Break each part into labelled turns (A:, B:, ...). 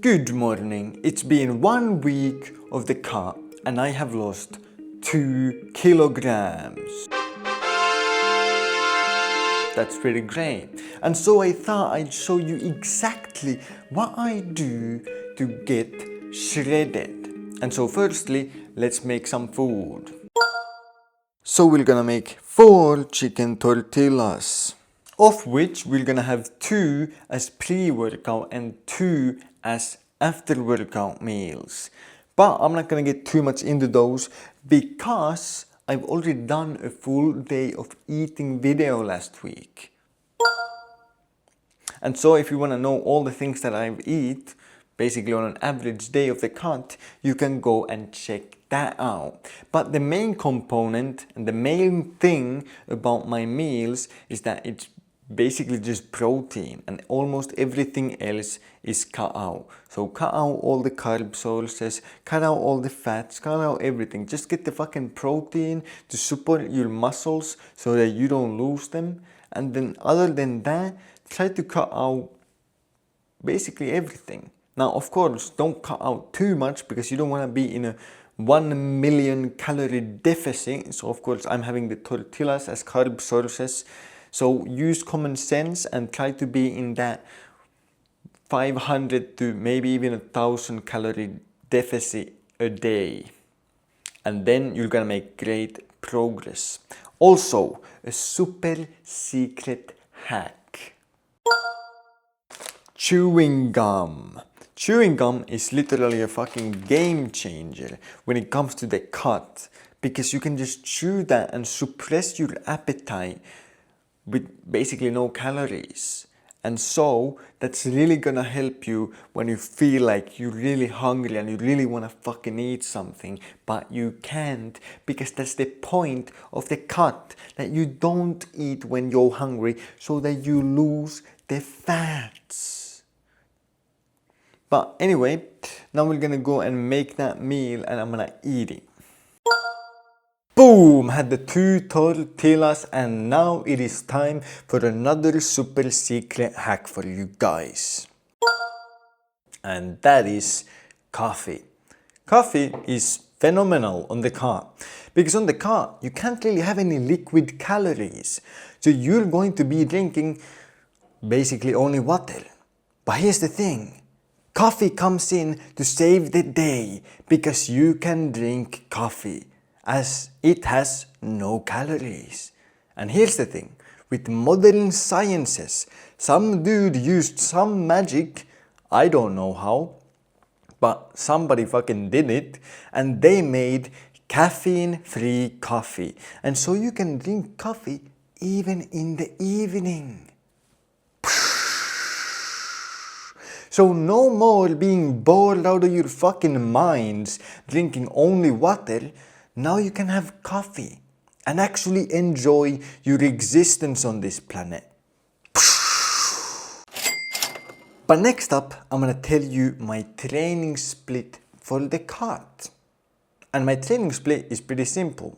A: Good morning. It's been 1 week of the cut and I have lost 2 kilograms. That's pretty great. And so I thought I'd show you exactly what I do to get shredded. And so firstly, let's make some food. So we're gonna make 4 chicken tortillas, of which we're gonna have 2 as pre-workout and 2 as after-workout meals. But I'm not gonna get too much into those because I've already done a full day of eating video last week. And so if you wanna know all the things that I eat, basically on an average day of the cut, you can go and check that out. But the main component and the main thing about my meals is that it's basically just protein and almost everything else is cut out. So cut out all the carb sources, cut out all the fats, cut out everything. Just get the fucking protein to support your muscles so that you don't lose them. And then other than that, try to cut out basically everything. Now, of course, don't cut out too much because you don't want to be in a 1 million calorie deficit. So, of course, I'm having the tortillas as carb sources. So, use common sense and try to be in that 500 to maybe even 1,000 calorie deficit a day. And then you're gonna make great progress. Also, a super secret hack. Chewing gum. Chewing gum is literally a fucking game changer when it comes to the cut, because you can just chew that and suppress your appetite with basically no calories. And so that's really gonna help you when you feel like you're really hungry and you really wanna fucking eat something, but you can't, because that's the point of the cut, that you don't eat when you're hungry so that you lose the fats. But anyway, now we're gonna go and make that meal and I'm gonna eat it. Boom! Had the 2 tortillas and now it is time for another super secret hack for you guys. And that is coffee. Coffee is phenomenal on the cut because on the cut you can't really have any liquid calories. So you're going to be drinking basically only water. But here's the thing. Coffee comes in to save the day because you can drink coffee as it has no calories. And here's the thing, with modern sciences, some dude used some magic, I don't know how, but somebody fucking did it, and they made caffeine-free coffee. And so you can drink coffee even in the evening. So no more being bored out of your fucking minds drinking only water. Now you can have coffee and actually enjoy your existence on this planet. But next up, I'm gonna tell you my training split for the cut. And my training split is pretty simple.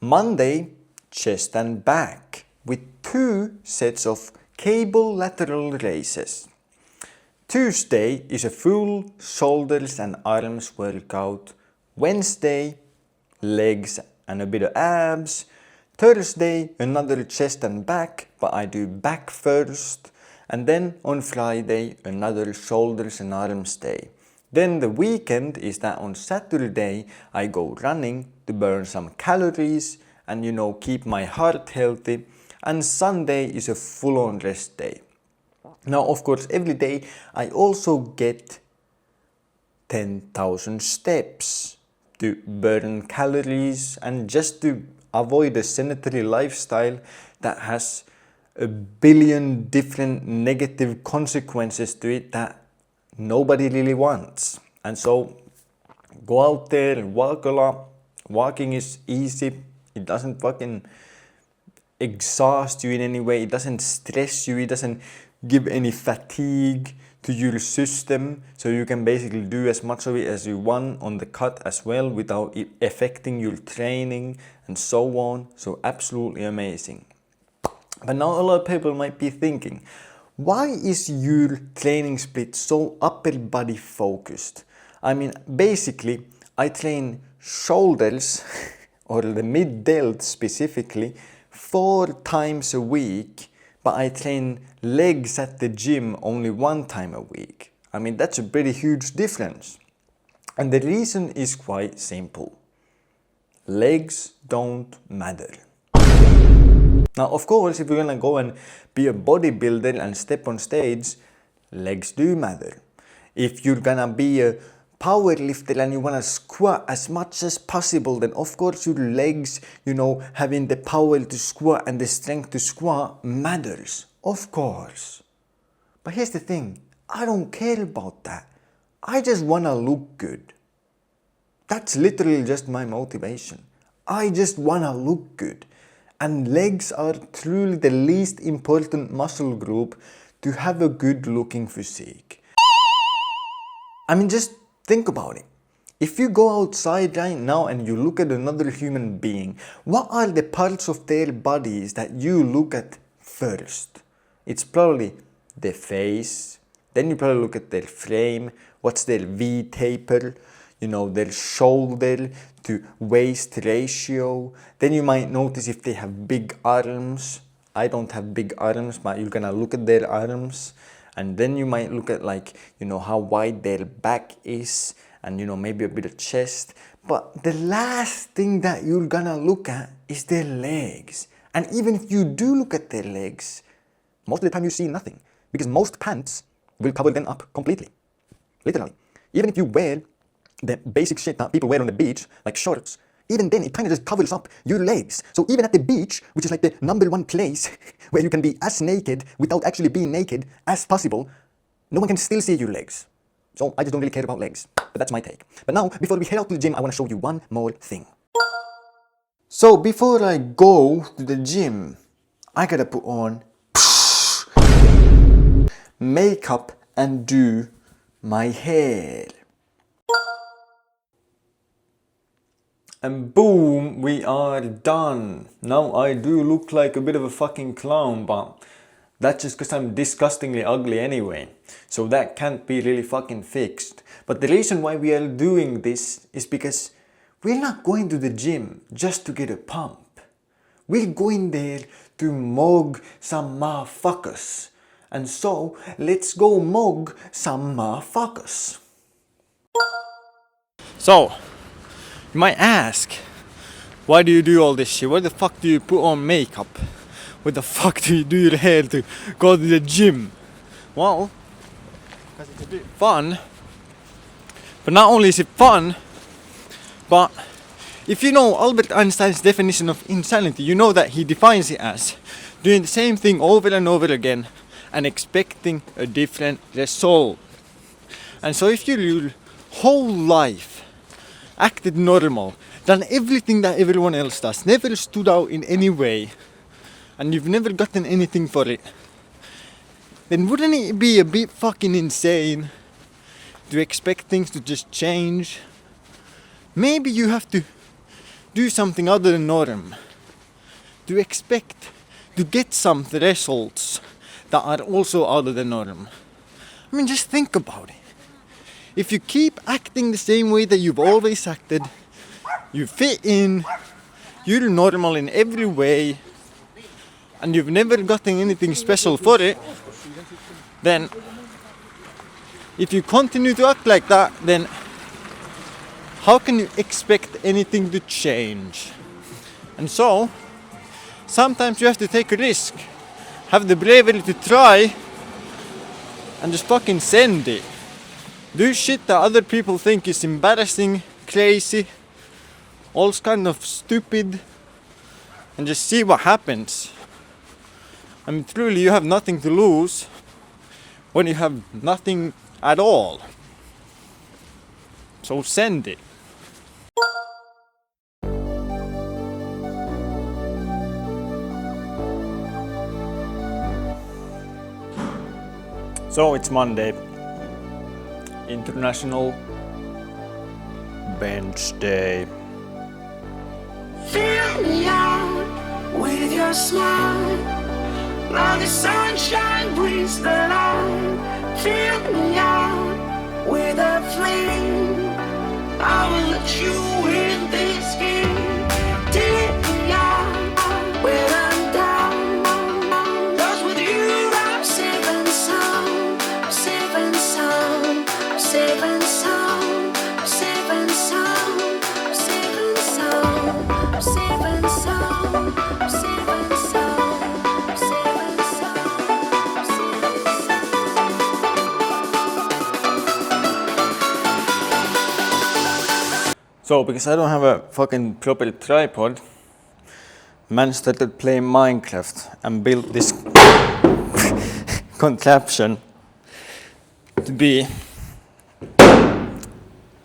A: Monday, chest and back with 2 sets of cable lateral raises. Tuesday is a full shoulders and arms workout. Wednesday, legs and a bit of abs. Thursday, another chest and back, but I do back first. And then on Friday, another shoulders and arms day. Then the weekend is that on Saturday, I go running to burn some calories and keep my heart healthy. And Sunday is a full-on rest day. Now, of course, every day I also get 10,000 steps to burn calories and just to avoid a sedentary lifestyle that has a billion different negative consequences to it that nobody really wants. And so go out there and walk a lot. Walking is easy. It doesn't fucking exhaust you in any way. It doesn't stress you. It doesn't give any fatigue to your system, so you can basically do as much of it as you want on the cut as well without it affecting your training and so on. So absolutely amazing. But now a lot of people might be thinking, why is your training split so upper body focused? I mean, basically, I train shoulders or the mid delt specifically 4 times a week, but I train legs at the gym only 1 time a week. I mean, that's a pretty huge difference. And the reason is quite simple. Legs don't matter. Now, of course, if you're gonna go and be a bodybuilder and step on stage, legs do matter. If you're gonna be a power lifter and you wanna squat as much as possible, then of course your legs, having the power to squat and the strength to squat matters. Of course. But here's the thing, I don't care about that. I just wanna look good. That's literally just my motivation. I just wanna look good. And legs are truly the least important muscle group to have a good looking physique. I mean, just think about it. If you go outside right now and you look at another human being, what are the parts of their bodies that you look at first? It's probably the face, then you probably look at their frame, what's their V-taper, their shoulder to waist ratio. Then you might notice if they have big arms. I don't have big arms, but you're gonna look at their arms. And then you might look at how wide their back is and maybe a bit of chest. But the last thing that you're gonna look at is their legs. And even if you do look at their legs, most of the time you see nothing because most pants will cover them up completely. Literally. Even if you wear the basic shit that people wear on the beach, like shorts, even then it kind of just covers up your legs. So even at the beach, which is like the number one place where you can be as naked without actually being naked as possible, no one can still see your legs. So I just don't really care about legs. But that's my take. But now, before we head out to the gym, I want to show you one more thing. So before I go to the gym, I gotta put on makeup and do my hair. And boom, we are done. Now I do look like a bit of a fucking clown, but that's just because I'm disgustingly ugly anyway. So that can't be really fucking fixed. But the reason why we are doing this is because we're not going to the gym just to get a pump. We're going there to mug some motherfuckers. And so, let's go mug some motherfuckers. So, you might ask, why do you do all this shit? Why the fuck do you put on makeup? Why the fuck do you do your hair to go to the gym? Well, because it's a bit fun. But not only is it fun, but if you know Albert Einstein's definition of insanity, you know that he defines it as doing the same thing over and over again and expecting a different result. And so if your whole life acted normal, done everything that everyone else does, never stood out in any way, and you've never gotten anything for it, then wouldn't it be a bit fucking insane to expect things to just change? Maybe you have to do something other than norm to expect to get some results that are also out of the norm. I mean, just think about it. If you keep acting the same way that you've always acted, you fit in, you're normal in every way, and you've never gotten anything special for it, then if you continue to act like that, then how can you expect anything to change? And so, sometimes you have to take a risk, have the bravery to try, and just fucking send it. Do shit that other people think is embarrassing, crazy, all kind of stupid, and just see what happens. I mean, truly, you have nothing to lose when you have nothing at all. So send it. So it's Monday. International Bench Day.
B: Fill me out with your smile. Now the sunshine brings the light. Fill me out with a flame. I will let you in this game. Take me out when I'm down. 'Cause with you I'm safe and sound. I'm safe and sound. I'm safe and sound. I'm safe and sound. I'm safe and sound. I'm safe and sound. I'm safe and sound. I'm safe and sound. I'm safe and sound.
A: So, because I don't have a fucking proper tripod, man started playing Minecraft and built this contraption to be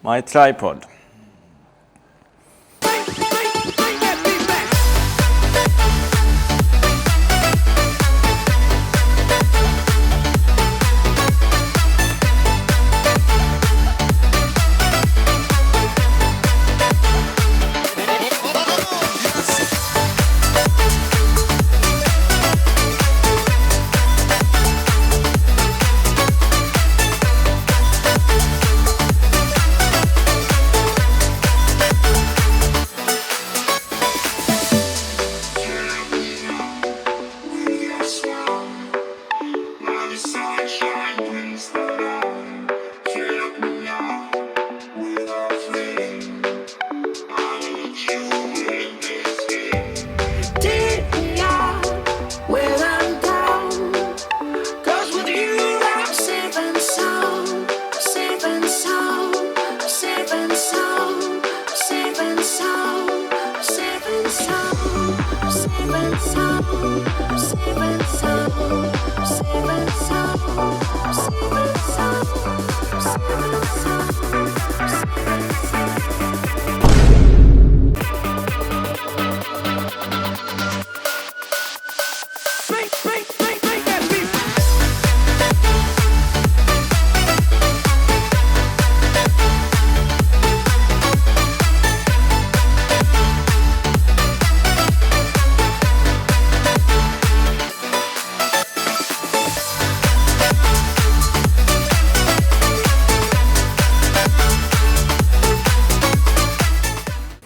A: my tripod.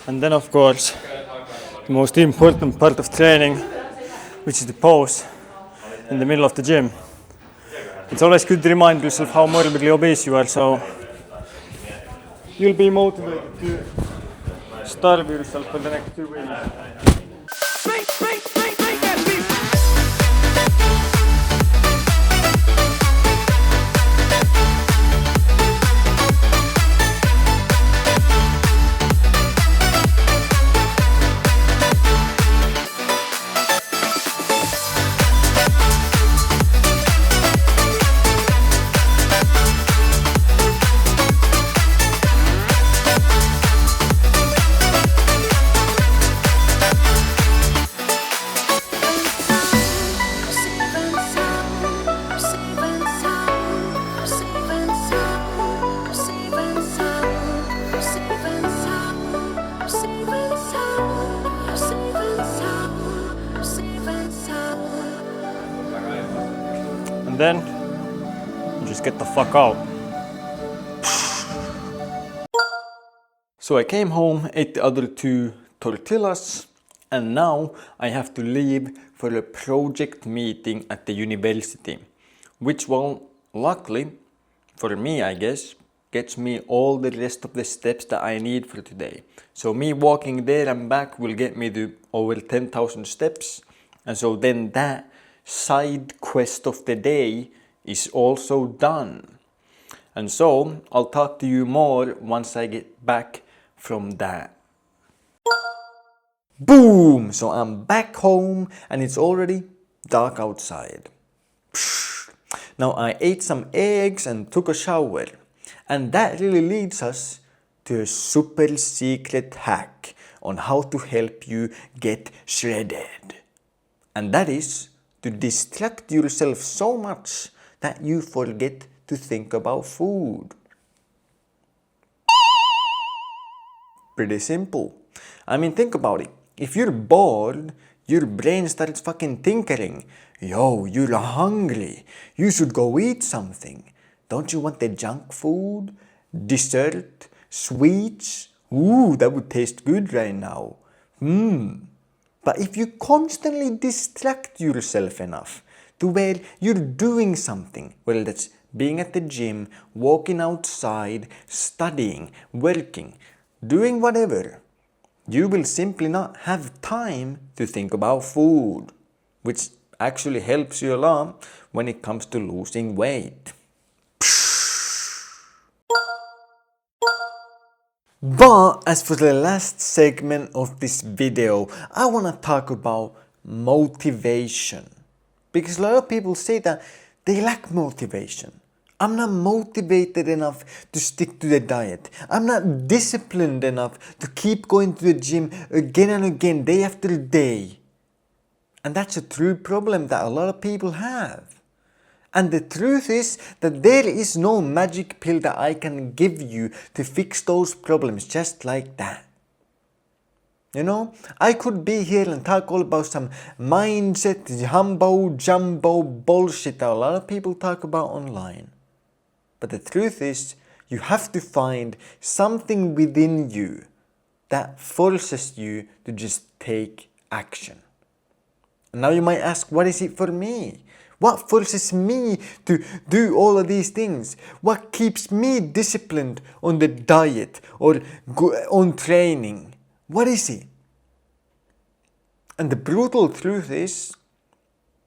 A: And then of course, the most important part of training, which is the pose in the middle of the gym. It's always good to remind yourself how morbidly obese you are, so you'll be motivated to starve yourself for the next 2 weeks. And then you just get the fuck out. So I came home, ate the other 2 tortillas, and now I have to leave for a project meeting at the university, which will, luckily for me I guess, gets me all the rest of the steps that I need for today. So me walking there and back will get me to over 10,000 steps, and so then that side quest of the day is also done. And so I'll talk to you more once I get back from that. Boom! So I'm back home and it's already dark outside. Now I ate some eggs and took a shower, and that really leads us to a super secret hack on how to help you get shredded. And that is to distract yourself so much that you forget to think about food. Pretty simple. I mean, think about it. If you're bored, your brain starts fucking tinkering. Yo, you're hungry. You should go eat something. Don't you want the junk food? Dessert? Sweets? Ooh, that would taste good right now. But if you constantly distract yourself enough to where you're doing something, whether that's being at the gym, walking outside, studying, working, doing whatever, you will simply not have time to think about food, which actually helps you a lot when it comes to losing weight. But as for the last segment of this video, I want to talk about motivation. Because a lot of people say that they lack motivation. I'm not motivated enough to stick to the diet. I'm not disciplined enough to keep going to the gym again and again, day after day. And that's a true problem that a lot of people have. And the truth is that there is no magic pill that I can give you to fix those problems just like that. You know, I could be here and talk all about some mindset, jumbo bullshit that a lot of people talk about online. But the truth is, you have to find something within you that forces you to just take action. And now you might ask, what is it for me? What forces me to do all of these things? What keeps me disciplined on the diet or on training? What is it? And the brutal truth is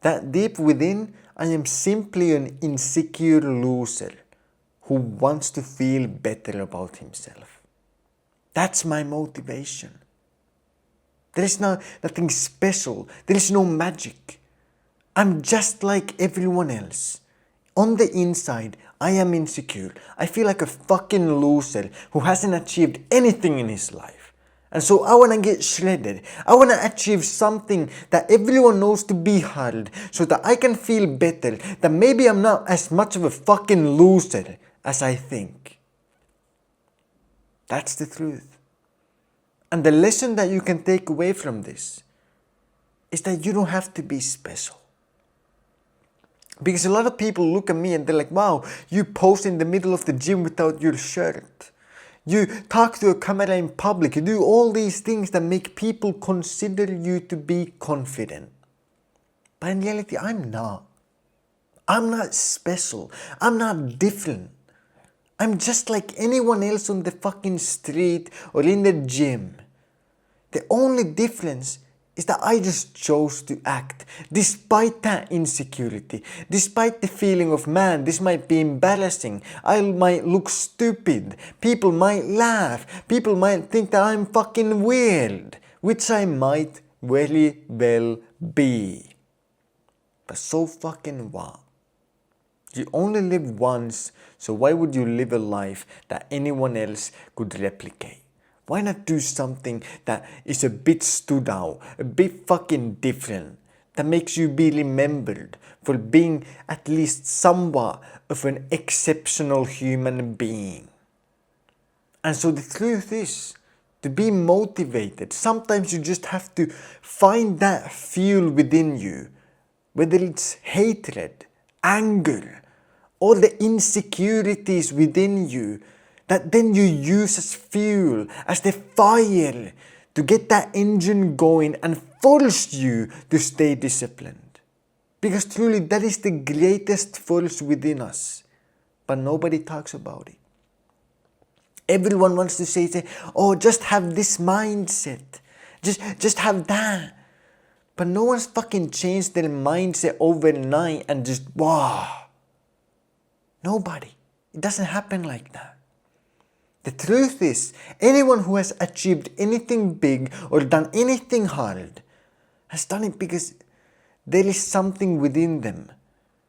A: that deep within, I am simply an insecure loser who wants to feel better about himself. That's my motivation. There is nothing special. There is no magic. I'm just like everyone else. On the inside, I am insecure. I feel like a fucking loser who hasn't achieved anything in his life. And so I want to get shredded. I want to achieve something that everyone knows to be hard so that I can feel better, that maybe I'm not as much of a fucking loser as I think. That's the truth. And the lesson that you can take away from this is that you don't have to be special. Because a lot of people look at me and they're like, wow, you pose in the middle of the gym without your shirt. You talk to a camera in public. You do all these things that make people consider you to be confident. But in reality, I'm not. I'm not special. I'm not different. I'm just like anyone else on the fucking street or in the gym. The only difference is that I just chose to act despite that insecurity, despite the feeling of, man, this might be embarrassing, I might look stupid, people might laugh, people might think that I'm fucking weird, which I might very well be. But so fucking what? You only live once, so why would you live a life that anyone else could replicate? Why not do something that is a bit stood out, a bit fucking different, that makes you be remembered for being at least somewhat of an exceptional human being? And so the truth is, to be motivated, sometimes you just have to find that fuel within you, whether it's hatred, anger, or the insecurities within you, that then you use as fuel, as the fire to get that engine going and force you to stay disciplined. Because truly that is the greatest force within us, but nobody talks about it. Everyone wants to say, oh, just have this mindset, just have that. But no one's fucking changed their mindset overnight and just, wow. Nobody. It doesn't happen like that. The truth is, anyone who has achieved anything big or done anything hard has done it because there is something within them,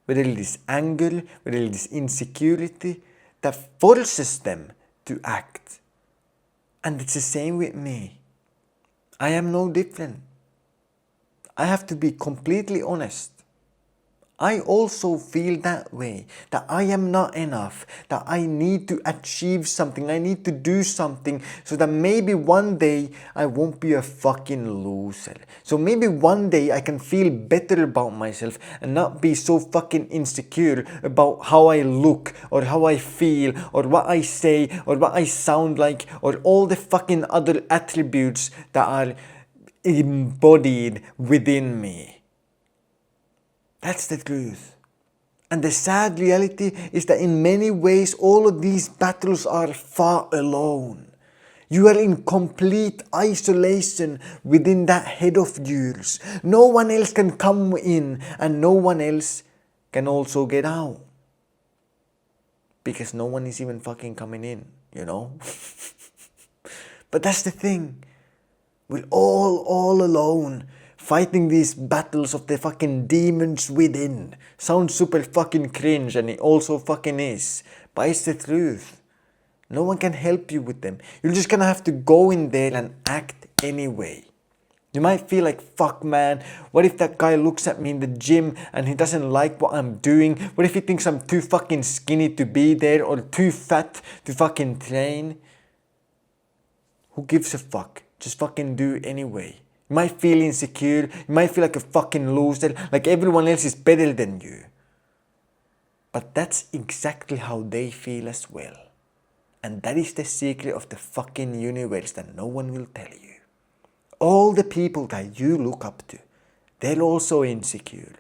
A: whether it is anger, whether it is insecurity, that forces them to act. And it's the same with me. I am no different. I have to be completely honest. I also feel that way, that I am not enough, that I need to achieve something, I need to do something so that maybe one day I won't be a fucking loser. So maybe one day I can feel better about myself and not be so fucking insecure about how I look or how I feel or what I say or what I sound like or all the fucking other attributes that are embodied within me. That's the truth. And the sad reality is that in many ways all of these battles are fought alone. You are in complete isolation within that head of yours. No one else can come in and no one else can also get out. Because no one is even fucking coming in, you know? But that's the thing. We're all alone. Fighting these battles of the fucking demons within. Sounds super fucking cringe and it also fucking is. But it's the truth. No one can help you with them. You're just gonna have to go in there and act anyway. You might feel like, fuck man, what if that guy looks at me in the gym and he doesn't like what I'm doing? What if he thinks I'm too fucking skinny to be there or too fat to fucking train? Who gives a fuck? Just fucking do anyway. You might feel insecure, you might feel like a fucking loser, like everyone else is better than you. But that's exactly how they feel as well. And that is the secret of the fucking universe that no one will tell you. All the people that you look up to, they're also insecure.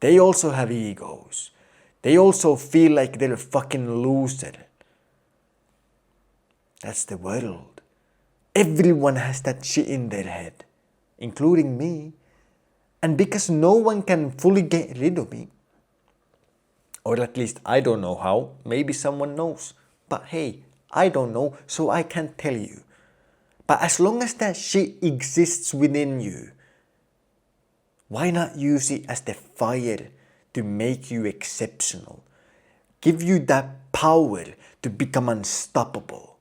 A: They also have egos. They also feel like they're a fucking loser. That's the world. Everyone has that shit in their head. Including me. And because no one can fully get rid of me, or at least I don't know how, maybe someone knows. But hey, I don't know, so I can't tell you. But as long as that shit exists within you, why not use it as the fire to make you exceptional? Give you that power to become unstoppable.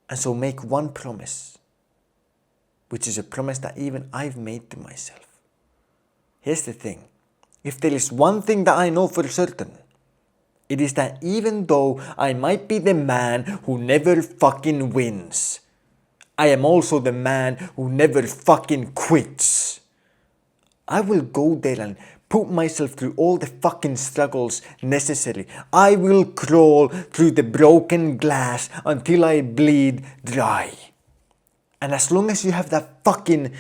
A: And so make one promise, which is a promise that even I've made to myself. Here's the thing. If there is one thing that I know for certain, it is that even though I might be the man who never fucking wins, I am also the man who never fucking quits. I will go there and put myself through all the fucking struggles necessary. I will crawl through the broken glass until I bleed dry. And as long as you have that fucking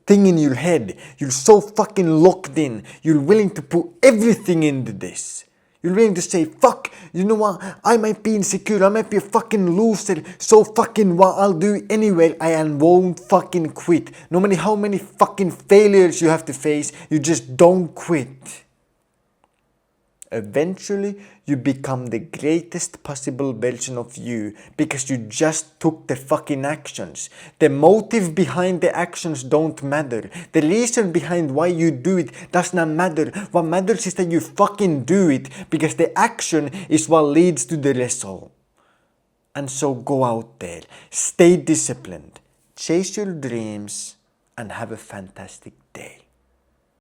A: thing in your head, you're so fucking locked in, you're willing to put everything into this. You're willing to say, fuck, you know what, I might be insecure, I might be a fucking loser, so fucking what, I'll do anyway, I won't fucking quit. No matter how many fucking failures you have to face, you just don't quit. Eventually, you become the greatest possible version of you because you just took the fucking actions. The motive behind the actions don't matter. The reason behind why you do it does not matter. What matters is that you fucking do it because the action is what leads to the result. And so go out there, stay disciplined, chase your dreams, and have a fantastic day.